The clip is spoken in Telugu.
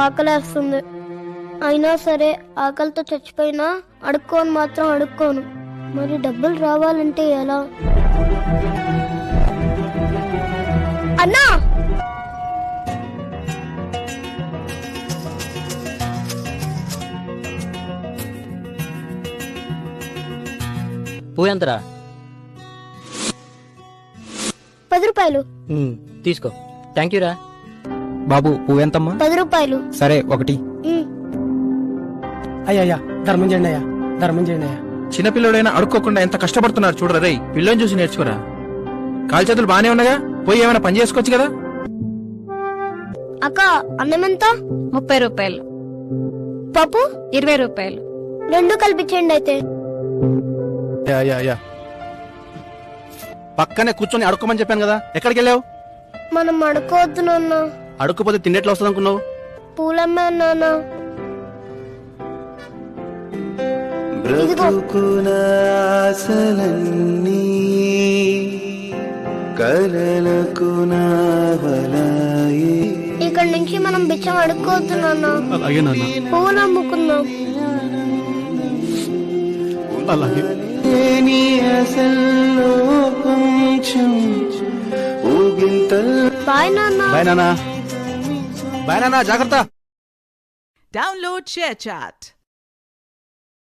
ఆకలేస్తుంది. అయినా సరే ఆకలితో చచ్చిపోయినా అడుక్కోను మాత్రం అడుక్కోను. మరి డబ్బులు రావాలంటే ఎలా? అన్నా, పువ్వు ఎంతరా? 10 రూపాయలు. తీసుకో. థ్యాంక్ యూ రా. బాబు పువ్వు ఎంతమ్మా? 10 రూపాయలు. సరే, ఒకటి. అయ్యా ధర్మం చేయండి అయ్యా, ధర్మం చేయండి అయ్యా. చిన్నపిల్లడైనా అడుక్కోకుండా ఎంత కష్టపడుతున్నారు చూడరా రేయ్. పిల్లని చూసి నేర్చుకోరా. కాలు చేతులు బానే ఉన్నాగా, పోయి ఏమైనా పని చేసుకోవచ్చు కదా. అక్క, అన్నం ఎంత? 30 రూపాయలు. పప్పు 20 రూపాయలు. 2 కల్పించండి అయితే. పక్కనే కూర్చొని అడుక్కోమని చెప్పాను కదా, ఎక్కడికి వెళ్ళావు? మనం అడుకోవద్దు నాన్న. అడుక్కపోతే తిండెట్లా వస్తుంది అనుకున్నావు? పూలమ్మే నాన్న. ఇక్కడ నుంచి మనం బిచ్చం అడుక్కోవద్దు నాన్న. పువ్వులు అమ్ముకుందాం. బాయ్ నాన్న. బాయ్ నానా. బాయ్ నానా, జాగ్రత్త. Download ShareChat.